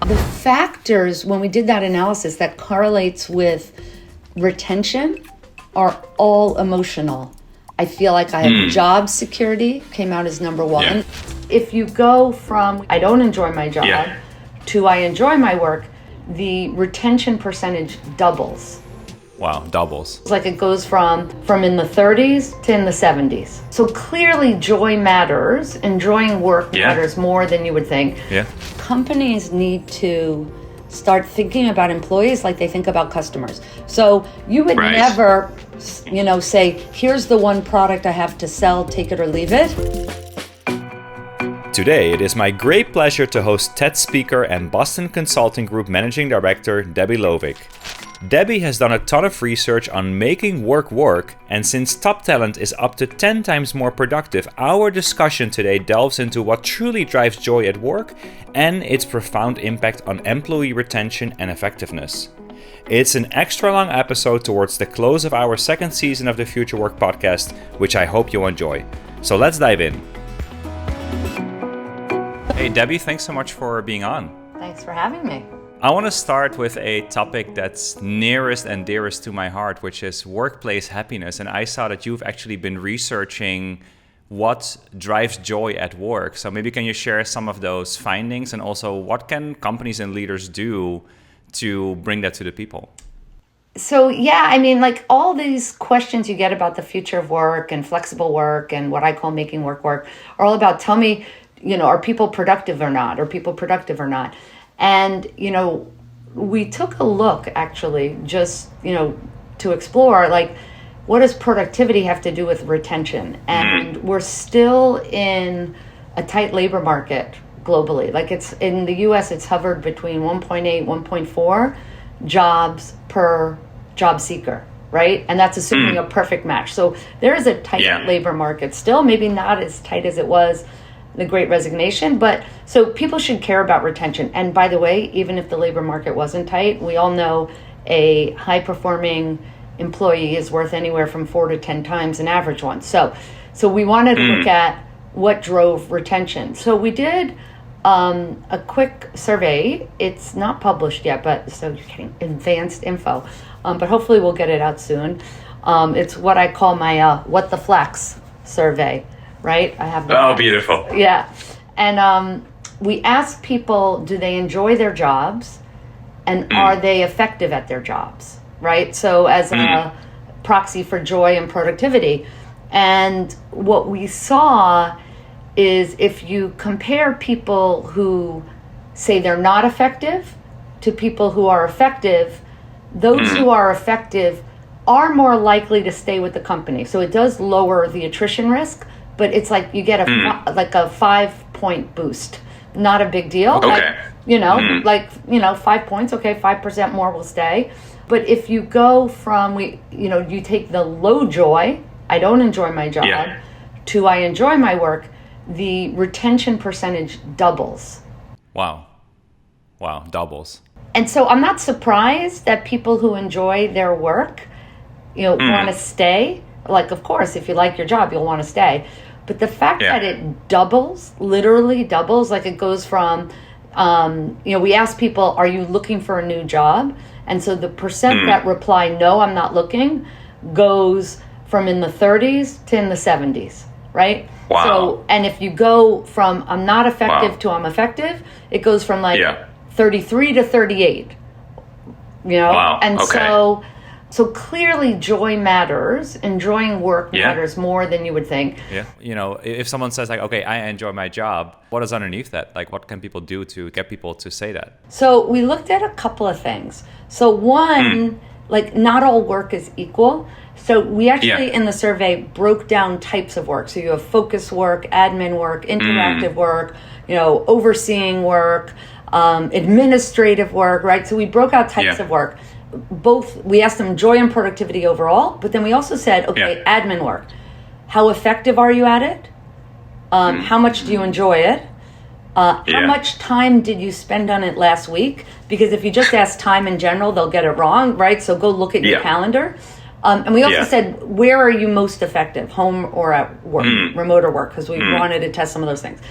The factors, when we did that analysis, that correlates with retention are all emotional. I feel like I have job security, came out as number one. Yeah. If you go from I don't enjoy my job to I enjoy my work, the retention percentage doubles. Wow, doubles. It's like it goes from in the 30s to in the 70s. So clearly joy matters. Enjoying work matters more than you would think. Yeah. Companies need to start thinking about employees like they think about customers. So you would never, say, here's the one product I have to sell, take it or leave it. Today, it is my great pleasure to host TED speaker and Boston Consulting Group Managing Director, Debbie Lovich. Debbie has done a ton of research on making work work, and since top talent is up to 10 times more productive, our discussion today delves into what truly drives joy at work and its profound impact on employee retention and effectiveness. It's an extra long episode towards the close of our second season of the Future Work podcast, which I hope you'll enjoy. So let's dive in. Hey Debbie, thanks so much for being on. Thanks for having me. I want to start with a topic that's nearest and dearest to my heart, which is workplace happiness. And I saw that you've actually been researching what drives joy at work. So maybe can you share some of those findings, and also what can companies and leaders do to bring that to the people? So like all these questions you get about the future of work and flexible work and what I call making work work are all about, tell me, are people productive or not? Are people productive or not? And, we took a look actually just, to explore, like, what does productivity have to do with retention? And we're still in a tight labor market globally. Like it's in the US, it's hovered between 1.8, 1.4 jobs per job seeker, right? And that's assuming a perfect match. So there is a tight labor market still, maybe not as tight as it was the Great Resignation, but so people should care about retention. And by the way, even if the labor market wasn't tight, we all know a high-performing employee is worth anywhere from 4 to 10 times an average one. So we wanted to look at what drove retention. So we did a quick survey. It's not published yet, but so you're getting advanced info. But hopefully we'll get it out soon. It's what I call my What the Flex survey. Right? I have that. Oh, beautiful. Yeah. And we ask people, do they enjoy their jobs? And are they effective at their jobs? Right? So as a proxy for joy and productivity. And what we saw is if you compare people who say they're not effective to people who are effective, those who are effective are more likely to stay with the company. So it does lower the attrition risk. But it's like you get a 5-point boost. Not a big deal. Okay. 5 points. Okay, 5% more will stay. But if you go from you take the low joy, I don't enjoy my job, to I enjoy my work, the retention percentage doubles. Wow, doubles. And so I'm not surprised that people who enjoy their work, want to stay. Like, of course, if you like your job, you'll want to stay. But the fact that it doubles, literally doubles, like it goes from, we ask people, are you looking for a new job? And so the percent that reply, no, I'm not looking, goes from in the 30s to in the 70s, right? Wow. So, and if you go from I'm not effective to I'm effective, it goes from 33 to 38, Wow. And okay. So clearly joy matters. Enjoying work matters more than you would think. Yeah. If someone says like, okay, I enjoy my job, what is underneath that? Like, what can people do to get people to say that? So we looked at a couple of things. So one, like not all work is equal. So we actually in the survey broke down types of work. So you have focus work, admin work, interactive work, overseeing work, administrative work, right? So we broke out types of work. Both, we asked them joy and productivity overall, but then we also said, okay, admin work. How effective are you at it? How much do you enjoy it? How much time did you spend on it last week? Because if you just ask time in general, they'll get it wrong, right? So go look at your calendar. And we also said, where are you most effective, home or at work, remote or work? Because we wanted to test some of those things.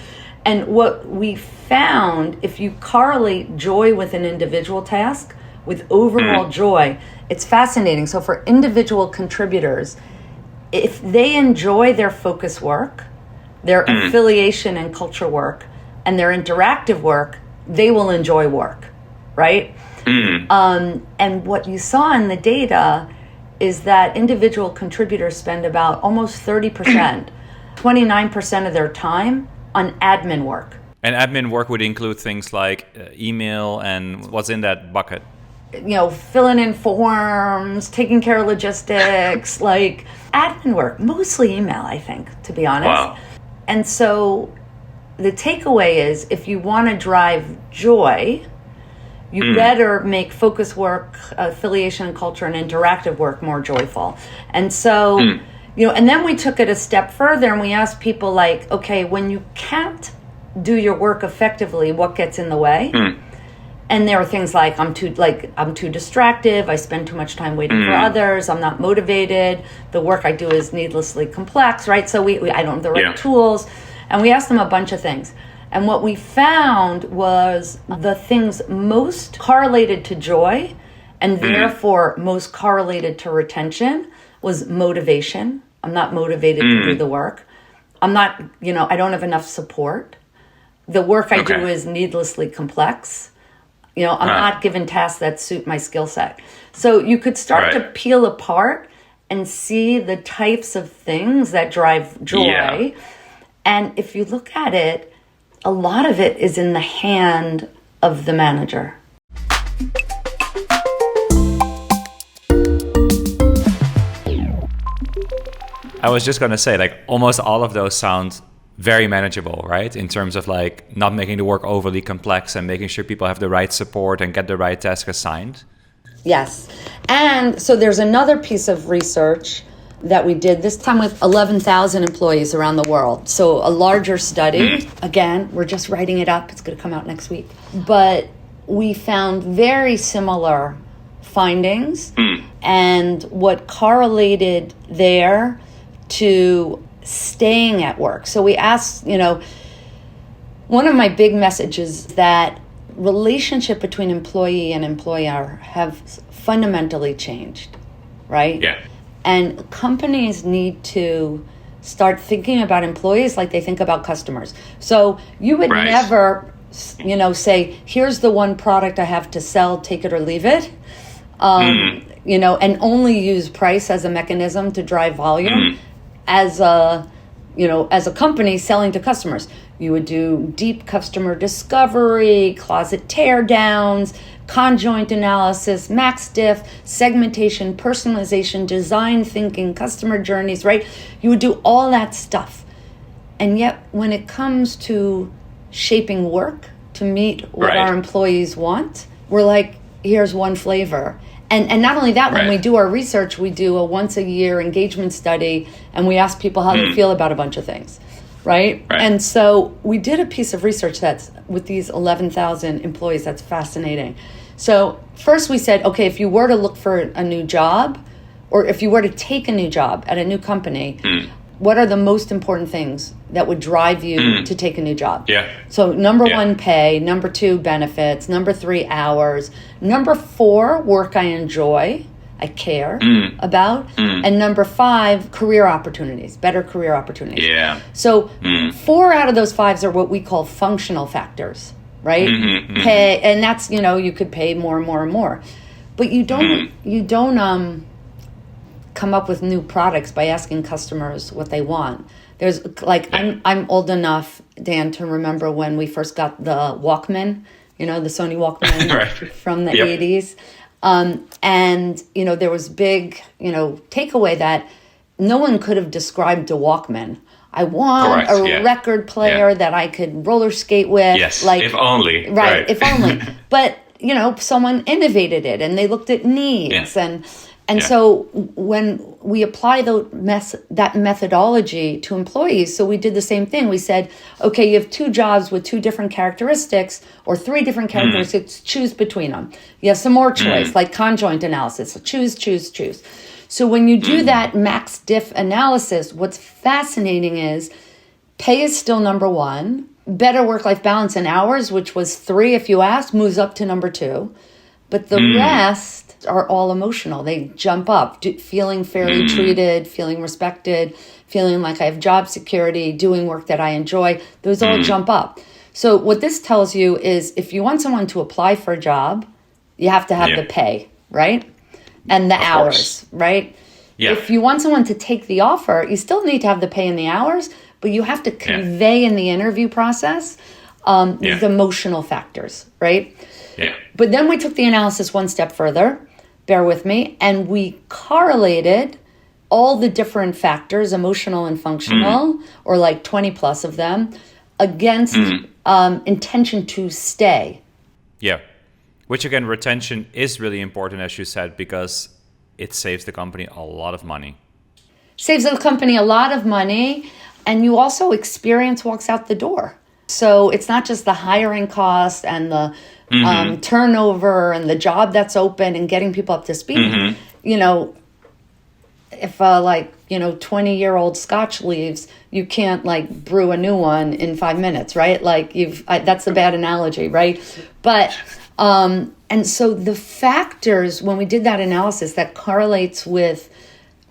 And what we found, if you correlate joy with an individual task, with overall joy, it's fascinating. So for individual contributors, if they enjoy their focus work, their affiliation and culture work, and their interactive work, they will enjoy work, right? And what you saw in the data is that individual contributors spend about almost 30%, 29% of their time on admin work. And admin work would include things like email and what's in that bucket? Filling in forms, taking care of logistics, like admin work, mostly email, I think, to be honest. Wow. And so the takeaway is if you want to drive joy, you better make focus work, affiliation and culture, and interactive work more joyful. And so, and then we took it a step further and we asked people like, okay, when you can't do your work effectively, what gets in the way? And there are things like I'm too distractive, I spend too much time waiting for others, I'm not motivated, the work I do is needlessly complex, right? So I don't have the right tools. And we asked them a bunch of things. And what we found was the things most correlated to joy and therefore most correlated to retention was motivation. I'm not motivated to do the work. I'm not, I don't have enough support. The work I do is needlessly complex. I'm not given tasks that suit my skill set. So you could start to peel apart and see the types of things that drive joy. Yeah. And if you look at it, a lot of it is in the hand of the manager. I was just going to say, like, almost all of those sound very manageable, right? In terms of like not making the work overly complex and making sure people have the right support and get the right task assigned. Yes. And so there's another piece of research that we did this time with 11,000 employees around the world. So a larger study. Again, we're just writing it up. It's going to come out next week. But we found very similar findings and what correlated there to staying at work. So we asked, one of my big messages that relationship between employee and employer have fundamentally changed, right? Yeah. And companies need to start thinking about employees like they think about customers. So you would never, say, here's the one product I have to sell, take it or leave it, and only use price as a mechanism to drive volume. As a company selling to customers, you would do deep customer discovery, closet teardowns, conjoint analysis, max diff, segmentation, personalization, design thinking, customer journeys, right? You would do all that stuff. And yet when it comes to shaping work to meet what our employees want, we're like, here's one flavor. And not only that, when we do our research, we do a once a year engagement study and we ask people how they feel about a bunch of things, right? And so we did a piece of research that's with these 11,000 employees that's fascinating. So first we said, okay, if you were to look for a new job or if you were to take a new job at a new company, what are the most important things that would drive you to take a new job? Yeah. So number one, pay. Number two, benefits. Number three, hours. Number four, work I enjoy, I care about. And number five, career opportunities, better career opportunities. Yeah. So 4 out of those 5 are what we call functional factors, right? Pay, and that's, you could pay more and more and more. But you don't come up with new products by asking customers what they want. There's like, I'm old enough, Dan, to remember when we first got the Walkman, the Sony Walkman from the 80s. And, there was big, takeaway that no one could have described a Walkman. I want a record player that I could roller skate with. Yes, like, if only. Right, if only. But, someone innovated it and they looked at needs and so when we apply that methodology to employees, so we did the same thing. We said, okay, you have 2 jobs with 2 different characteristics or 3 different characteristics, choose between them. You have some more choice, like conjoint analysis. So choose. So when you do that max diff analysis, what's fascinating is pay is still number 1. better work-life balance and hours, which was 3 if you asked, moves up to number 2. But the rest are all emotional. They jump up, feeling fairly treated, feeling respected, feeling like I have job security, doing work that I enjoy. Those all jump up. So what this tells you is if you want someone to apply for a job, you have to have the pay, right? And the hours, right? Yeah. If you want someone to take the offer, you still need to have the pay and the hours, but you have to convey in the interview process these emotional factors, right? Yeah. But then we took the analysis one step further, bear with me, and we correlated all the different factors, emotional and functional, or like 20 plus of them, against intention to stay. Yeah. Which again, retention is really important, as you said, because it saves the company a lot of money. Saves the company a lot of money, and you also experience walks out the door. So it's not just the hiring cost and the turnover and the job that's open and getting people up to speed. You know, if 20-year-old scotch leaves, you can't like brew a new one in 5 minutes, right? Like that's a bad analogy, right? But and so the factors, when we did that analysis that correlates with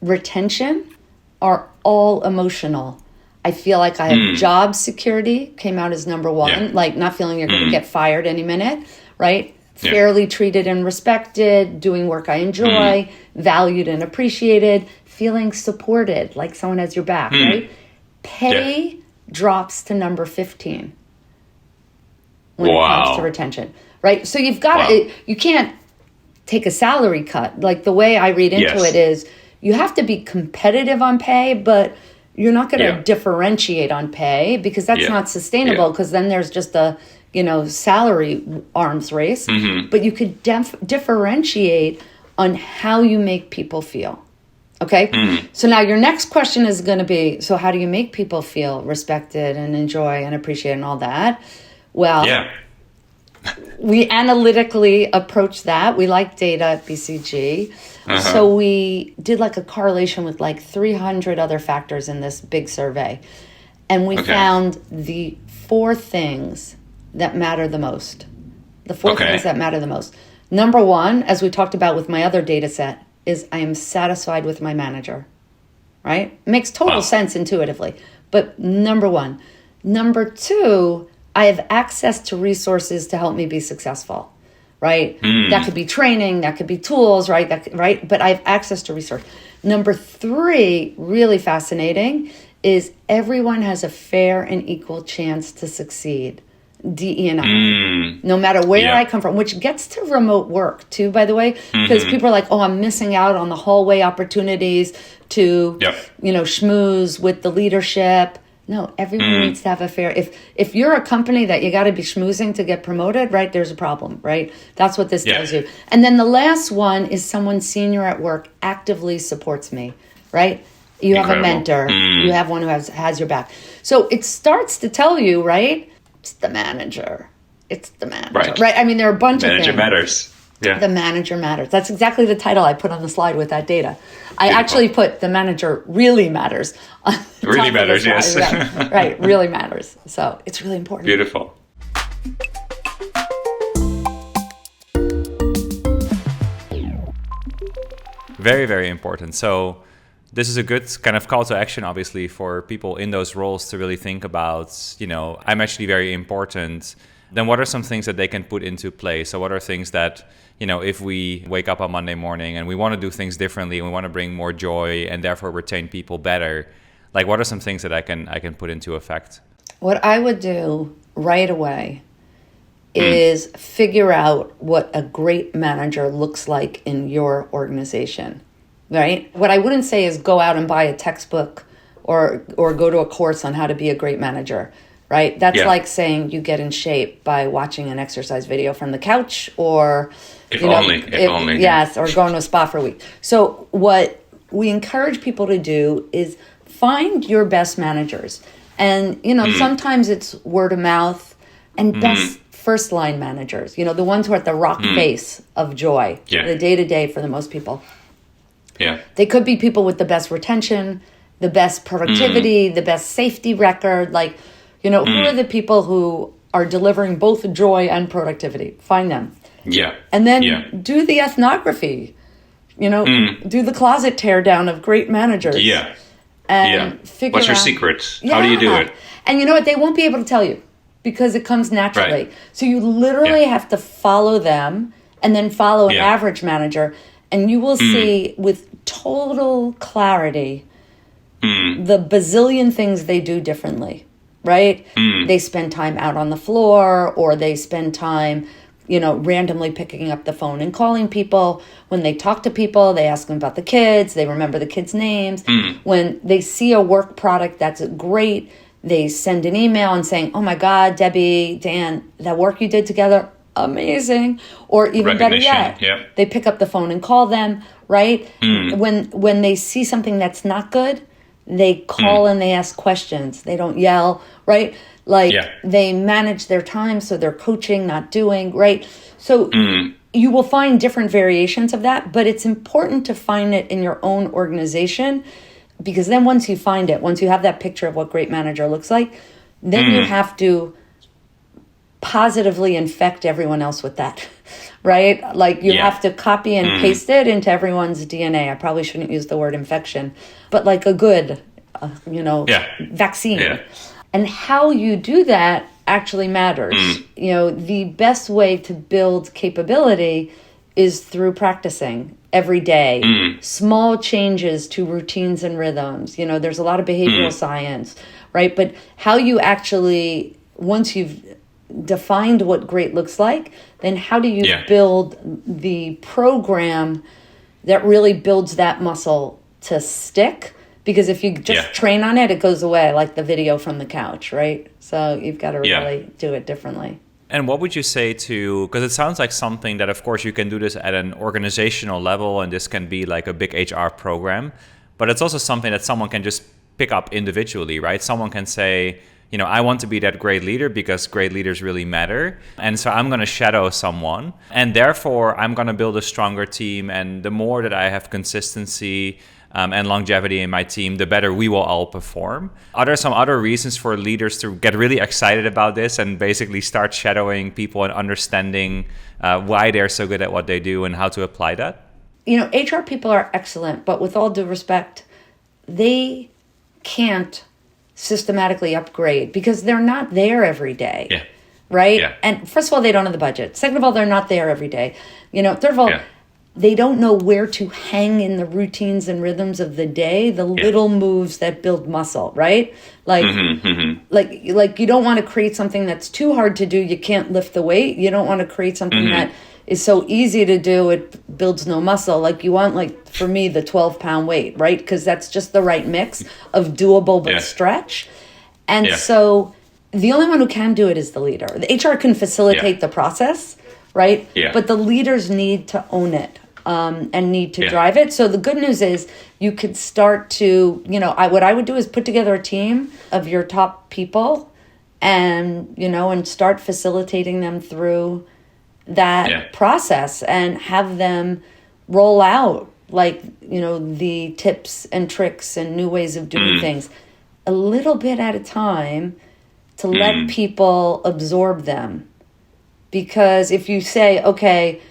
retention, are all emotional. I feel like I have job security, came out as number 1, like not feeling you're going to get fired any minute, right? Fairly treated and respected, doing work I enjoy, valued and appreciated, feeling supported, like someone has your back, right? Pay drops to number 15 when it comes to retention, right? So you've got to, you can't take a salary cut. Like the way I read into it is you have to be competitive on pay, but you're not going to differentiate on pay because that's not sustainable because then there's just a, salary arms race. But you could differentiate on how you make people feel. Okay? So now your next question is going to be, so how do you make people feel respected and enjoy and appreciate and all that? Well, we analytically approach that. We like data at BCG. So we did like a correlation with like 300 other factors in this big survey. And we found the 4 things that matter the most. The 4 things that matter the most. Number 1, as we talked about with my other data set, is I am satisfied with my manager, right? Makes total sense intuitively. But number 1. Number 2, I have access to resources to help me be successful. Right? That could be training, that could be tools, right? Right? But I have access to research. Number 3, really fascinating, is everyone has a fair and equal chance to succeed. DE&I. No matter where I come from, which gets to remote work too, by the way, because people are like, oh, I'm missing out on the hallway opportunities to, schmooze with the leadership. No, everyone needs to have a fair, if you're a company that you got to be schmoozing to get promoted, right, there's a problem, right? That's what this tells you. And then the last one is someone senior at work actively supports me, right? You have a mentor. You have one who has your back. So it starts to tell you, right, it's the manager. It's the manager, right? I mean, there are a bunch of things. Manager matters. Yeah. The manager matters. That's exactly the title I put on the slide with that data. I actually put the manager really matters. Really matters, yes. Right, really matters. So it's really important. Beautiful. Very, very important. So this is a good kind of call to action, obviously, for people in those roles to really think about, I'm actually very important. Then what are some things that they can put into place? So what are things that, if we wake up on Monday morning and we want to do things differently and we want to bring more joy and therefore retain people better, like what are some things that I can put into effect? What I would do right away is figure out what a great manager looks like in your organization, right? What I wouldn't say is go out and buy a textbook or go to a course on how to be a great manager. Right? That's like saying you get in shape by watching an exercise video from the couch or... If only. Yes, or going to a spa for a week. So what we encourage people to do is find your best managers. And, sometimes it's word of mouth and best first line managers. The ones who are at the rock face of joy. The day-to-day for the most people. Yeah. They could be people with the best retention, the best productivity, the best safety record, like... Who are the people who are delivering both joy and productivity? Find them. Yeah. And then do the ethnography, do the closet tear down of great managers. Yeah. And figure What's your out, secret? How do you do it? And you know what? They won't be able to tell you because it comes naturally. Right. So you literally have to follow them and then follow an average manager. And you will see with total clarity the bazillion things they do differently, right? They spend time out on the floor, or they spend time randomly picking up the phone and calling people. When they talk to people, they ask them about the kids. They remember the kids' names. When they see a work product that's great, they send an email and saying, oh my God, Debbie, Dan, that work you did together, amazing. Or even better yet, they pick up the phone and call them, right? When they see something that's not good, they call and they ask questions. They don't yell, right? They manage their time, so they're coaching, not doing, right? So you will find different variations of that, but it's important to find it in your own organization, because then once you find it, once you have that picture of what great manager looks like, then you have to positively infect everyone else with that, right? You have to copy and paste it into everyone's DNA. I probably shouldn't use the word infection, but like a good, vaccine. Yeah. And how you do that actually matters. The best way to build capability is through practicing every day. Small changes to routines and rhythms. There's a lot of behavioral science, right? But how you actually, once you've defined what great looks like, then how do you build the program that really builds that muscle to stick? Because if you just train on it, it goes away, like the video from the couch, right? So you've got to really do it differently. And what would you say to, because it sounds like something that, of course, you can do this at an organizational level, and this can be like a big HR program, but it's also something that someone can just pick up individually, right? Someone can say, I want to be that great leader because great leaders really matter. And so I'm going to shadow someone, and therefore I'm going to build a stronger team. And the more that I have consistency and longevity in my team, the better we will all perform. Are there some other reasons for leaders to get really excited about this and basically start shadowing people and understanding why they're so good at what they do and how to apply that? HR people are excellent, but with all due respect, they can't systematically upgrade because they're not there every day, right? Yeah. And first of all, they don't have the budget. Second of all, they're not there every day. Third of all, they don't know where to hang in the routines and rhythms of the day, the little moves that build muscle, right? Like you don't want to create something that's too hard to do. You can't lift the weight. You don't want to create something that is so easy to do. It builds no muscle. Like you want, for me, the 12-pound weight, right? Because that's just the right mix of doable but stretch. And so the only one who can do it is the leader. The HR can facilitate the process, right? Yeah. But the leaders need to own it. And need to drive it. So the good news is you could start to, what I would do is put together a team of your top people and, and start facilitating them through that process and have them roll out the tips and tricks and new ways of doing things a little bit at a time to let people absorb them. Because if you say, okay,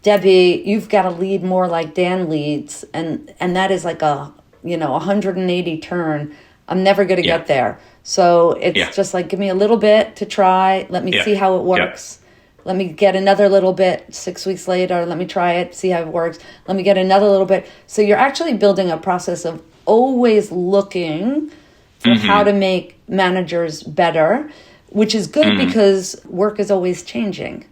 Debbie, you've got to lead more like Dan leads, and that is like a 180 turn. I'm never going to get there. So it's just like, give me a little bit to try. Let me see how it works. Let me get another little bit 6 weeks later. Let me try it, see how it works. Let me get another little bit. So you're actually building a process of always looking for how to make managers better, which is good because work is always changing.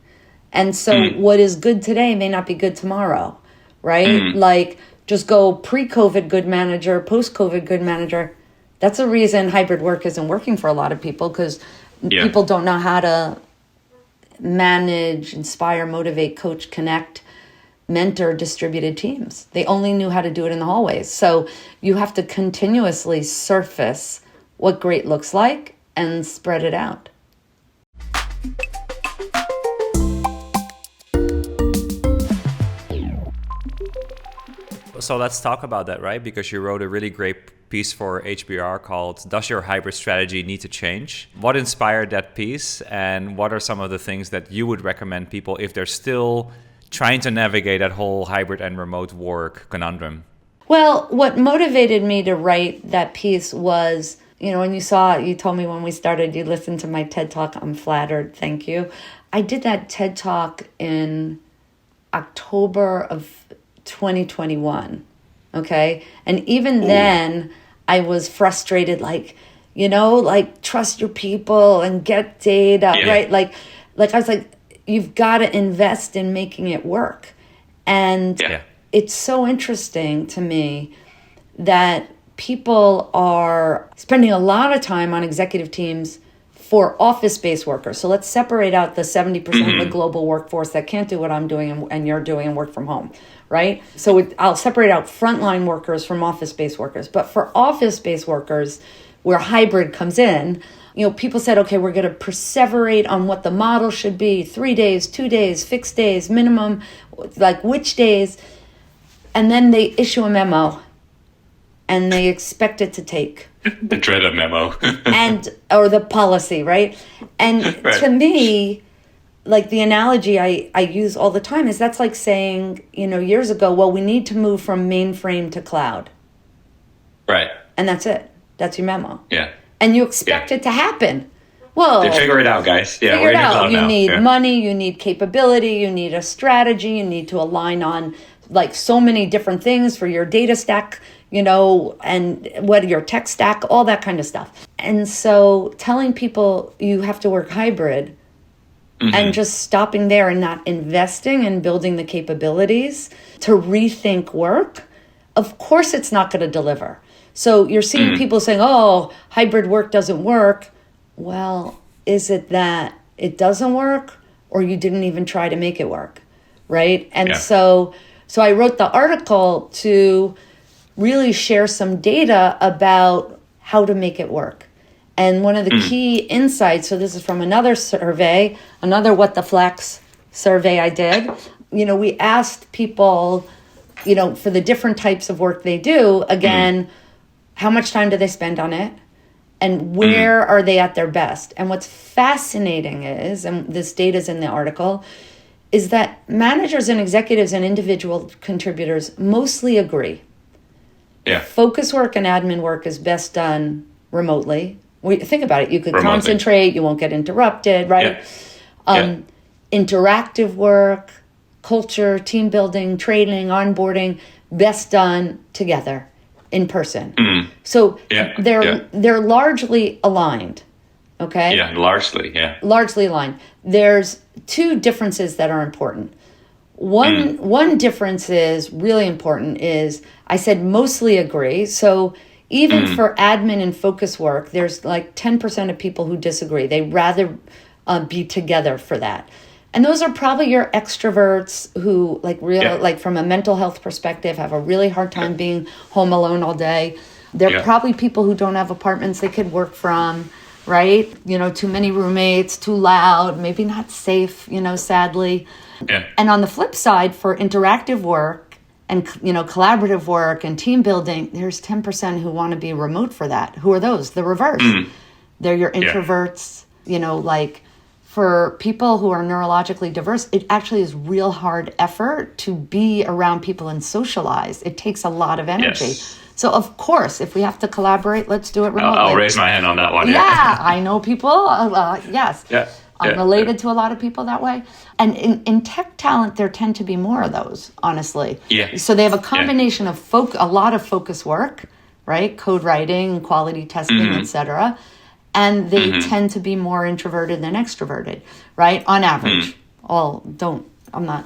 And so what is good today may not be good tomorrow, right? Like just go pre-COVID good manager, post-COVID good manager. That's a reason hybrid work isn't working for a lot of people because people don't know how to manage, inspire, motivate, coach, connect, mentor distributed teams. They only knew how to do it in the hallways. So you have to continuously surface what great looks like and spread it out. So let's talk about that, right? Because you wrote a really great piece for HBR called Does Your Hybrid Strategy Need to Change? What inspired that piece, and what are some of the things that you would recommend people if they're still trying to navigate that whole hybrid and remote work conundrum? Well, what motivated me to write that piece was, when you told me when we started, you listened to my TED Talk. I'm flattered. Thank you. I did that TED Talk in October of 2021. Okay. And even then I was frustrated, trust your people and get data, right? Like I was like, you've got to invest in making it work. And it's so interesting to me that people are spending a lot of time on executive teams for office-based workers. So let's separate out the 70% of the global workforce that can't do what I'm doing and you're doing and work from home, right? So I'll separate out frontline workers from office-based workers. But for office-based workers, where hybrid comes in, people said, okay, we're going to perseverate on what the model should be, 3 days, 2 days, fixed days, minimum, like which days. And then they issue a memo and they expect it to take. The dreaded memo. or the policy, right? And to me, like the analogy I use all the time is that's like saying, years ago, well, we need to move from mainframe to cloud. Right. And that's it. That's your memo. Yeah. And you expect it to happen. Well, figure it out, guys. Yeah, figure it out. You need now. money, you need capability, you need a strategy, you need to align on like so many different things for your data stack, and what your tech stack, all that kind of stuff. And so telling people you have to work hybrid and just stopping there and not investing in building the capabilities to rethink work, of course it's not going to deliver. So you're seeing people saying, oh, hybrid work doesn't work. Well, is it that it doesn't work or you didn't even try to make it work, right? And so I wrote the article to really share some data about how to make it work. And one of the key insights, so this is from another survey, another What the Flex survey I did. We asked people, for the different types of work they do, again, how much time do they spend on it? And where are they at their best? And what's fascinating is, and this data is in the article, is that managers and executives and individual contributors mostly agree. Yeah. Focus work and admin work is best done remotely. Think about it. You could concentrate. You won't get interrupted, right? Interactive work, culture, team building, training, onboarding, best done together in person. So they're largely aligned. Okay? Yeah, largely, Largely aligned. There's two differences that are important. One difference is really important is I said mostly agree. So even for admin and focus work, there's like 10% of people who disagree. They rather be together for that. And those are probably your extroverts who like from a mental health perspective have a really hard time being home alone all day. They're probably people who don't have apartments they could work from, right? Too many roommates, too loud, maybe not safe, sadly. Yeah. And on the flip side, for interactive work and, collaborative work and team building, there's 10% who want to be remote for that. Who are those? The reverse. They're your introverts, for people who are neurologically diverse, it actually is real hard effort to be around people and socialize. It takes a lot of energy. Yes. So, of course, if we have to collaborate, let's do it remotely. I'll raise my hand on that one. Yeah, I know people. Yes. Yeah. I'm related to a lot of people that way. And in tech talent, there tend to be more of those, honestly. Yeah. So they have a combination of a lot of focus work, right? Code writing, quality testing, etc. And they tend to be more introverted than extroverted, right? On average. I'm not,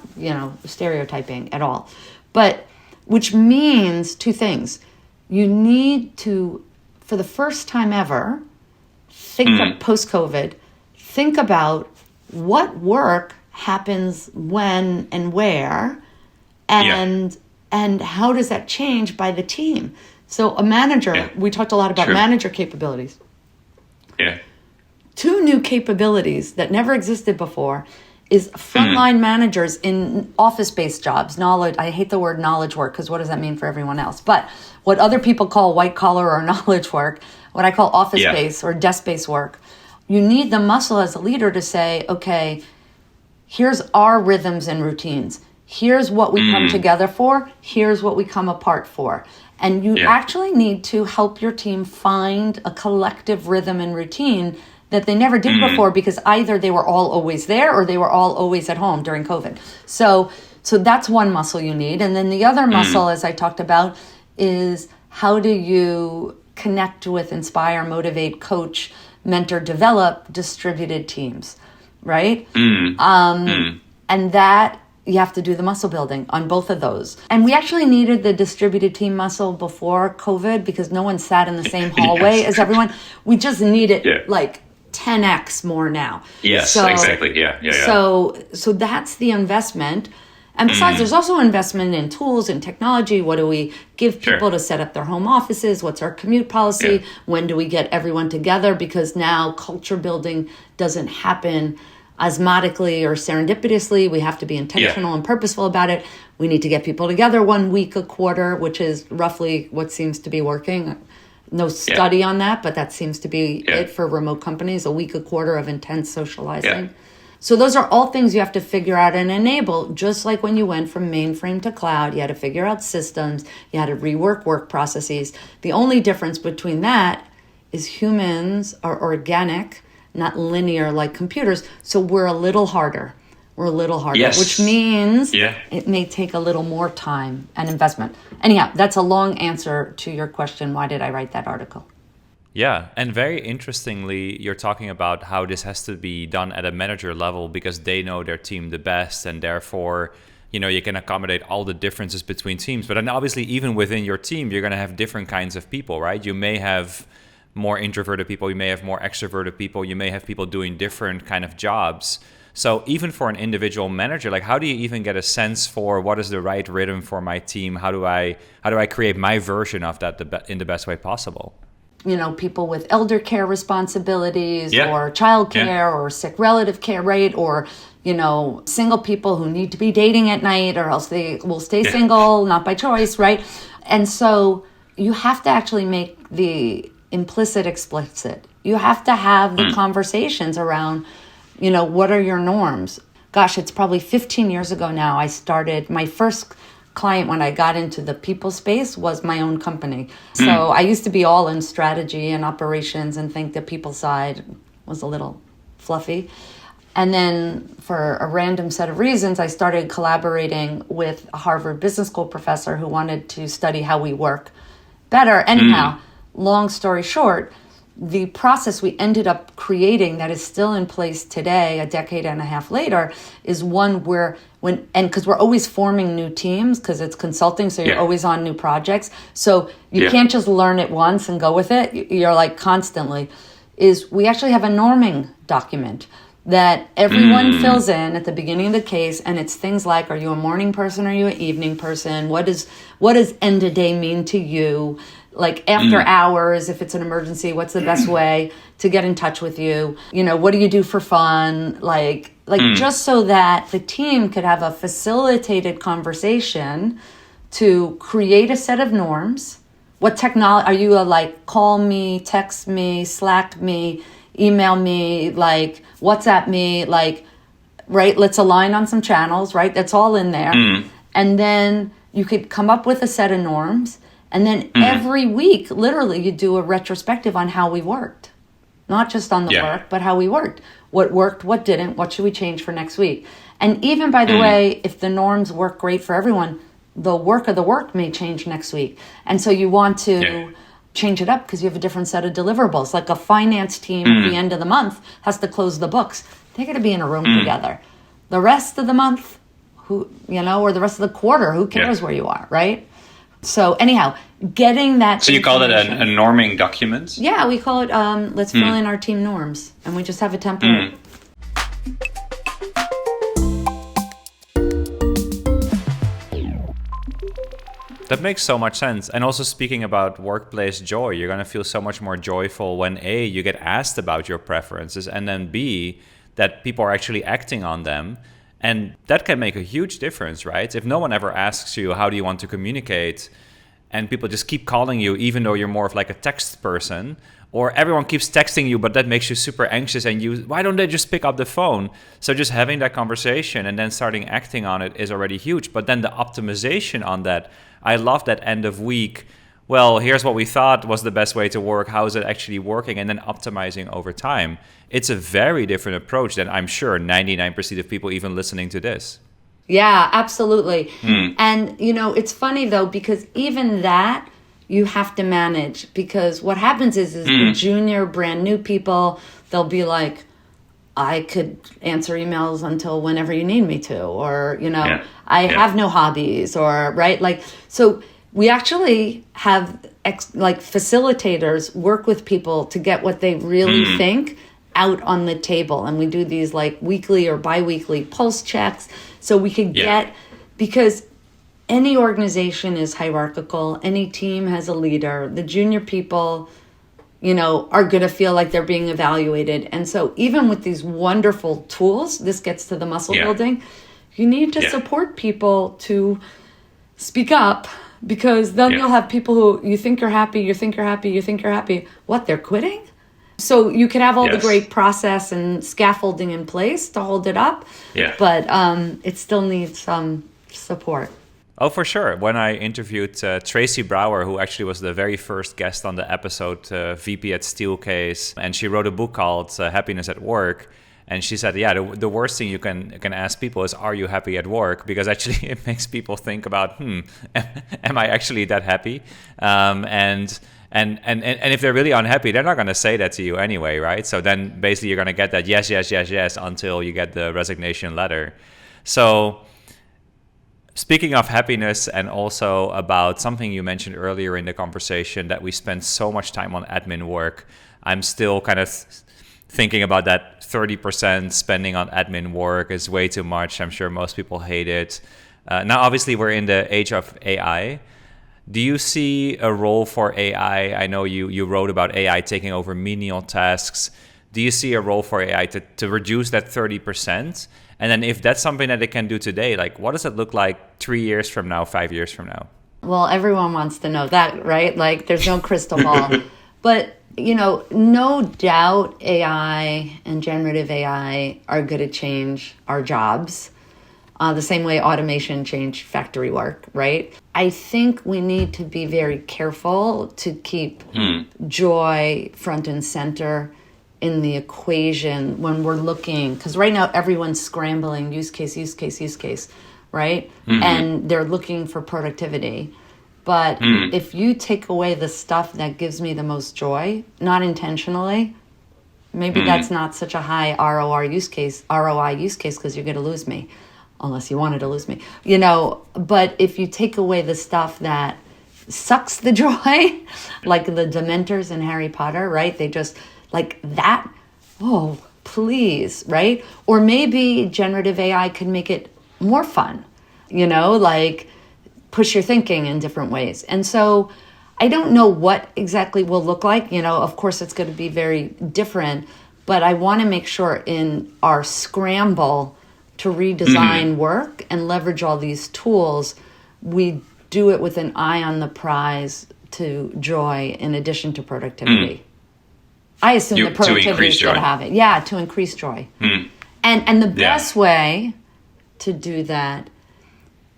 stereotyping at all. But which means two things. You need to, for the first time ever, think of post-COVID, think about what work happens when and where, and how does that change by the team. So a manager, we talked a lot about manager capabilities. Yeah. 2 new capabilities that never existed before is frontline managers in office-based jobs. Knowledge, I hate the word knowledge work because what does that mean for everyone else? But what other people call white collar or knowledge work, what I call office-based or desk-based work, you need the muscle as a leader to say, okay, here's our rhythms and routines. Here's what we come together for. Here's what we come apart for. And you actually need to help your team find a collective rhythm and routine that they never did before, because either they were all always there or they were all always at home during COVID. So that's one muscle you need. And then the other muscle, as I talked about, is how do you connect with, inspire, motivate, coach, mentor, develop distributed teams, right? And that you have to do the muscle building on both of those. And we actually needed the distributed team muscle before COVID because no one sat in the same hallway as everyone. We just need it like 10x more now. Yes, exactly. Yeah. So that's the investment. And besides, there's also investment in tools and technology. What do we give people to set up their home offices? What's our commute policy? When do we get everyone together? Because now culture building doesn't happen osmotically or serendipitously. We have to be intentional and purposeful about it. We need to get people together 1 week a quarter, which is roughly what seems to be working. No study on that, but that seems to be it for remote companies, a week a quarter of intense socializing. So those are all things you have to figure out and enable, just like when you went from mainframe to cloud. You had to figure out systems. You had to rework work processes. The only difference between that is humans are organic, not linear like computers. So we're a little harder. Which means it may take a little more time and investment. Anyhow, that's a long answer to your question. Why did I write that article? Yeah, and very interestingly, you're talking about how this has to be done at a manager level because they know their team the best, and therefore, you can accommodate all the differences between teams. But then obviously, even within your team, you're going to have different kinds of people, right? You may have more introverted people, you may have more extroverted people, you may have people doing different kind of jobs. So even for an individual manager, like how do you even get a sense for what is the right rhythm for my team? How do I create my version of that in the best way possible? People with elder care responsibilities or child care or sick relative care, right? Or, single people who need to be dating at night or else they will stay single, not by choice, right? And so you have to actually make the implicit explicit. You have to have the conversations around, what are your norms? Gosh, it's probably 15 years ago now. I started my first client when I got into the people space was my own company. So I used to be all in strategy and operations and think the people side was a little fluffy. And then for a random set of reasons, I started collaborating with a Harvard Business School professor who wanted to study how we work better. Anyhow, long story short, the process we ended up creating that is still in place today, a decade and a half later, is one where because we're always forming new teams because it's consulting, so you're always on new projects. So you can't just learn it once and go with it. You're like constantly. We actually have a norming document that everyone fills in at the beginning of the case, and it's things like, are you a morning person? Are you an evening person? What does end of day mean to you? Like after hours, if it's an emergency, what's the best way to get in touch with you? What do you do for fun? Like just so that the team could have a facilitated conversation to create a set of norms. What technology, are you call me, text me, Slack me, email me, WhatsApp me, right? Let's align on some channels, right? That's all in there. And then you could come up with a set of norms. And then every week, literally, you do a retrospective on how we worked. Not just on the work, but how we worked. What worked, what didn't, what should we change for next week? And even, by the way, if the norms work great for everyone, the work of the work may change next week. And so you want to change it up because you have a different set of deliverables. Like a finance team at the end of the month has to close the books. They're going to be in a room together. The rest of the month, or the rest of the quarter, who cares where you are, right? So anyhow, getting that. So you call it a norming document? Yeah, we call it, let's fill in our team norms. And we just have a template. That makes so much sense. And also speaking about workplace joy, you're going to feel so much more joyful when A, you get asked about your preferences, and then B, that people are actually acting on them. And that can make a huge difference, right? If no one ever asks you, how do you want to communicate? And people just keep calling you, even though you're more of like a text person, or everyone keeps texting you, but that makes you super anxious and why don't they just pick up the phone? So just having that conversation and then starting acting on it is already huge. But then the optimization on that, I love that end of week. Well, here's what we thought was the best way to work. How is it actually working? And then optimizing over time. It's a very different approach than I'm sure 99% of people even listening to this. Yeah, absolutely. And, it's funny, though, because even that you have to manage. Because what happens is the junior, brand new people, they'll be like, I could answer emails until whenever you need me to. Or, I have no hobbies. Or, right? Like, so we actually have facilitators work with people to get what they really think out on the table. And we do these like weekly or bi-weekly pulse checks so we can get, because any organization is hierarchical, any team has a leader. The junior people, are going to feel like they're being evaluated. And so even with these wonderful tools, this gets to the muscle building, you need to support people to speak up. Because then you'll have people who you think you're happy, you think you're happy, you think you're happy. What, they're quitting? So you can have all the great process and scaffolding in place to hold it up, but it still needs some support. Oh, for sure. When I interviewed Tracy Brower, who actually was the very first guest on the episode, VP at Steelcase, and she wrote a book called Happiness at Work. And she said, the worst thing you can ask people is, are you happy at work? Because actually it makes people think about, am I actually that happy? And if they're really unhappy, they're not going to say that to you anyway, right? So then basically you're going to get that yes until you get the resignation letter. So speaking of happiness, and also about something you mentioned earlier in the conversation, that we spend so much time on admin work, I'm still kind of thinking about that 30% spending on admin work is way too much. I'm sure most people hate it. Now, obviously, we're in the age of AI. Do you see a role for AI? I know you wrote about AI taking over menial tasks. Do you see a role for AI to reduce that 30%? And then if that's something that it can do today, like what does it look like 3 years from now, 5 years from now? Well, everyone wants to know that, right? Like there's no crystal ball. But no doubt AI and generative AI are going to change our jobs the same way automation changed factory work, right? I think we need to be very careful to keep joy front and center in the equation when we're looking, because right now everyone's scrambling use case, right? And they're looking for productivity. But if you take away the stuff that gives me the most joy, not intentionally, maybe that's not such a high ROI use case because you're going to lose me, unless you wanted to lose me, But if you take away the stuff that sucks the joy, like the Dementors in Harry Potter, right? They just like that. Oh, please, right? Or maybe generative AI could make it more fun, like push your thinking in different ways. And so I don't know what exactly will look like. Of course, it's going to be very different, but I want to make sure in our scramble to redesign work and leverage all these tools, we do it with an eye on the prize to joy in addition to productivity. I assume that productivity is going to have it. Yeah, to increase joy. And the best way to do that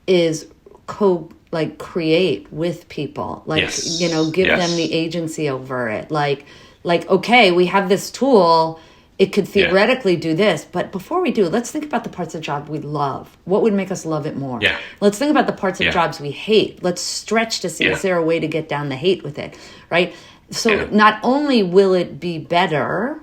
is create with people, give them the agency over it. Like, okay, we have this tool, it could theoretically do this, but before we do, let's think about the parts of the job we love. What would make us love it more? Let's think about the parts of jobs we hate. Let's stretch to see, is there a way to get down the hate with it, right? So not only will it be better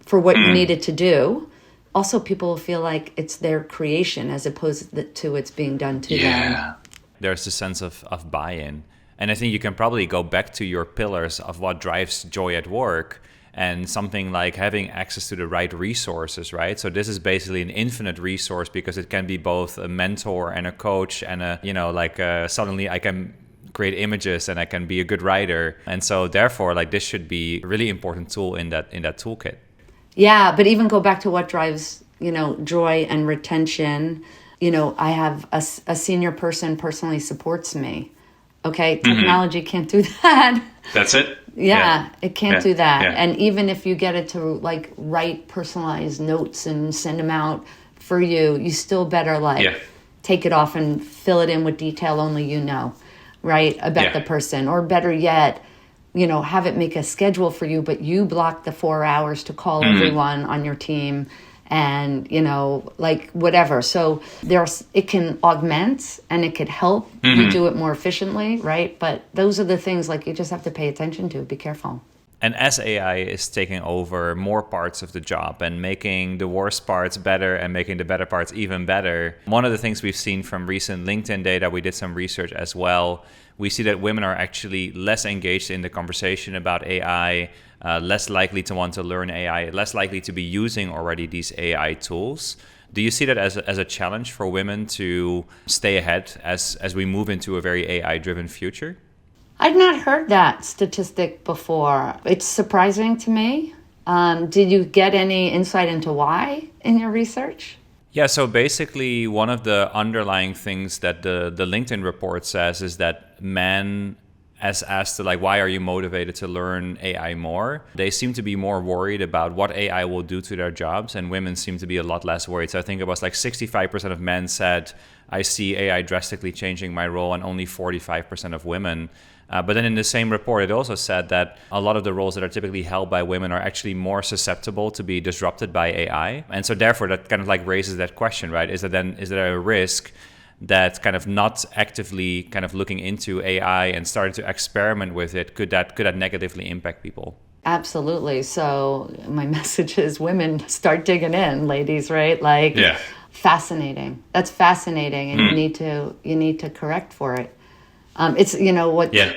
for what you needed to do, also people will feel like it's their creation as opposed to it's being done to them. There's a sense of buy-in. And I think you can probably go back to your pillars of what drives joy at work, and something like having access to the right resources, right? So this is basically an infinite resource because it can be both a mentor and a coach and suddenly I can create images and I can be a good writer. And so therefore, this should be a really important tool in that toolkit. Yeah, but even go back to what drives, joy and retention. I have a senior person personally supports me. Okay, technology can't do that. That's it. Yeah, it can't do that. Yeah. And even if you get it to like write personalized notes and send them out for you, you still better take it off and fill it in with detail only right, about the person. Or better yet, have it make a schedule for you, but you block the 4 hours to call everyone on your team and, whatever. So it can augment and it could help you do it more efficiently, right? But those are the things you just have to pay attention to. Be careful. And as AI is taking over more parts of the job and making the worst parts better and making the better parts even better, one of the things we've seen from recent LinkedIn data, we did some research as well, we see that women are actually less engaged in the conversation about AI, less likely to want to learn AI, less likely to be using already these AI tools. Do you see that as a challenge for women to stay ahead as we move into a very AI-driven future? I'd not heard that statistic before. It's surprising to me. Did you get any insight into why in your research? Yeah, so basically one of the underlying things that the LinkedIn report says is that men, as asked why are you motivated to learn AI more, they seem to be more worried about what AI will do to their jobs, and women seem to be a lot less worried. So I think it was 65% of men said, I see AI drastically changing my role, and only 45% of women. But then in the same report, it also said that a lot of the roles that are typically held by women are actually more susceptible to be disrupted by AI. And so therefore, that kind of raises that question, right? Is there a risk that kind of not actively kind of looking into AI and starting to experiment with it, could that negatively impact people? Absolutely. So my message is women, start digging in, ladies, right? Fascinating. That's fascinating. And you need to correct for it. It's,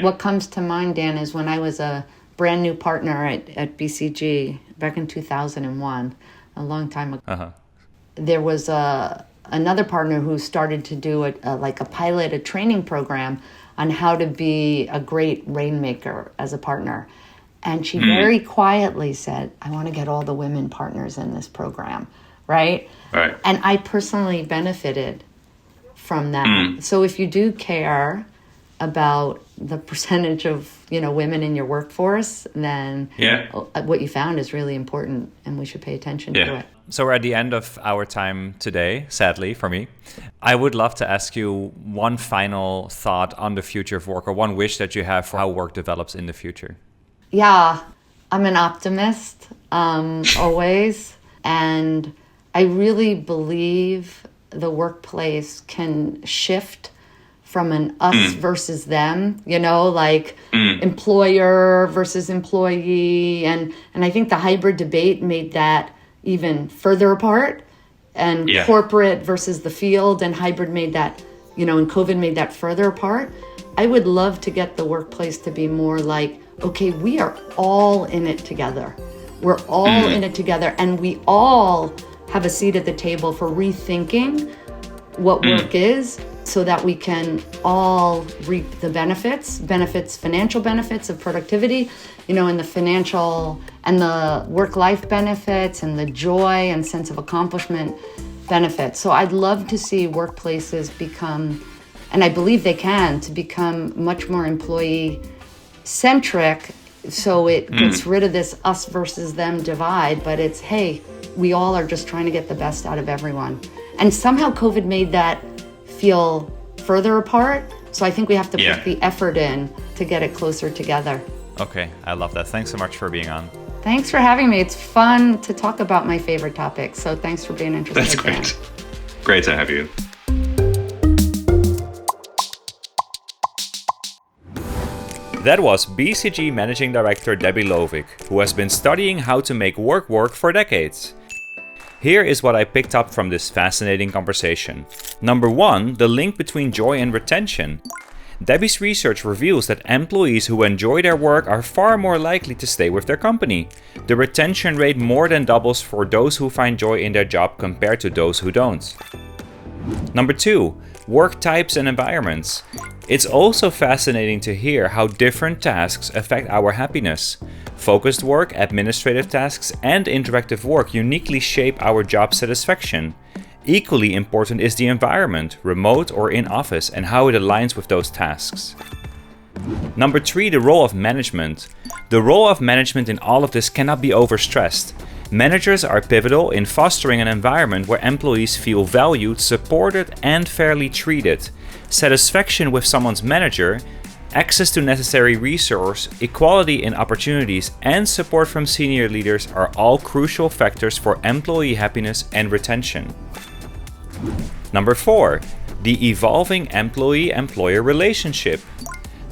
what comes to mind, Dan, is when I was a brand new partner at BCG back in 2001, a long time ago. There was another partner who started to do a pilot, a training program on how to be a great rainmaker as a partner. And she very quietly said, I want to get all the women partners in this program, right? Right. And I personally benefited from that. So if you do care about the percentage of women in your workforce, then what you found is really important, and we should pay attention to it. So we're at the end of our time today, sadly for me. I would love to ask you one final thought on the future of work, or one wish that you have for how work develops in the future. Yeah, I'm an optimist, always, and I really believe the workplace can shift from an us versus them, employer versus employee. And I think the hybrid debate made that even further apart, and corporate versus the field, and hybrid made that, and COVID made that further apart. I would love to get the workplace to be more okay, we are all in it together. We're all in it together, and we all have a seat at the table for rethinking what work is, so that we can all reap the benefits, financial benefits of productivity, and the financial and the work-life benefits and the joy and sense of accomplishment benefits. So I'd love to see workplaces become, and I believe they can, to become much more employee-centric, so it gets rid of this us versus them divide, but it's, hey, we all are just trying to get the best out of everyone. And somehow COVID made that feel further apart. So I think we have to put the effort in to get it closer together. Okay, I love that. Thanks so much for being on. Thanks for having me. It's fun to talk about my favorite topics. So thanks for being interested. That's great. Dan. Great to have you. That was BCG Managing Director Debbie Lovich, who has been studying how to make work for decades. Here is what I picked up from this fascinating conversation. Number 1, the link between joy and retention. Debbie's research reveals that employees who enjoy their work are far more likely to stay with their company. The retention rate more than doubles for those who find joy in their job compared to those who don't. Number 2, work types and environments. It's also fascinating to hear how different tasks affect our happiness. Focused work, administrative tasks, and interactive work uniquely shape our job satisfaction. Equally important is the environment, remote or in office, and how it aligns with those tasks. Number 3, the role of management. The role of management in all of this cannot be overstressed. Managers are pivotal in fostering an environment where employees feel valued, supported, and fairly treated. Satisfaction with someone's manager, access to necessary resource, equality in opportunities, and support from senior leaders are all crucial factors for employee happiness and retention. Number 4, the evolving employee-employer relationship.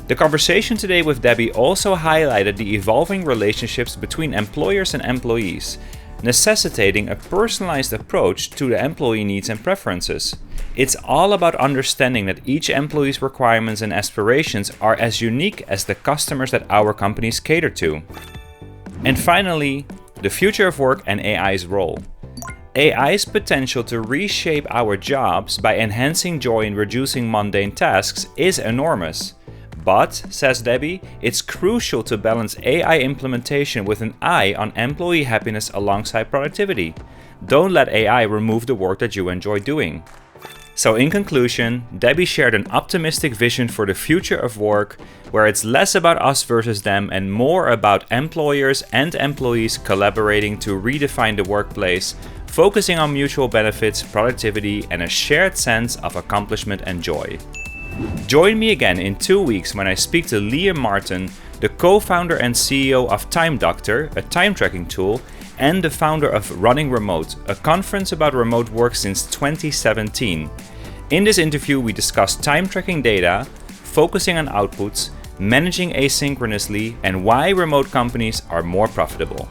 The conversation today with Debbie also highlighted the evolving relationships between employers and employees, necessitating a personalized approach to the employee needs and preferences. It's all about understanding that each employee's requirements and aspirations are as unique as the customers that our companies cater to. And finally, the future of work and AI's role. AI's potential to reshape our jobs by enhancing joy and reducing mundane tasks is enormous. But, says Debbie, it's crucial to balance AI implementation with an eye on employee happiness alongside productivity. Don't let AI remove the work that you enjoy doing. So in conclusion, Debbie shared an optimistic vision for the future of work, where it's less about us versus them and more about employers and employees collaborating to redefine the workplace, focusing on mutual benefits, productivity, and a shared sense of accomplishment and joy. Join me again in 2 weeks when I speak to Liam Martin, the co-founder and CEO of Time Doctor, a time tracking tool, and the founder of Running Remote, a conference about remote work since 2017. In this interview, we discuss time tracking data, focusing on outputs, managing asynchronously, and why remote companies are more profitable.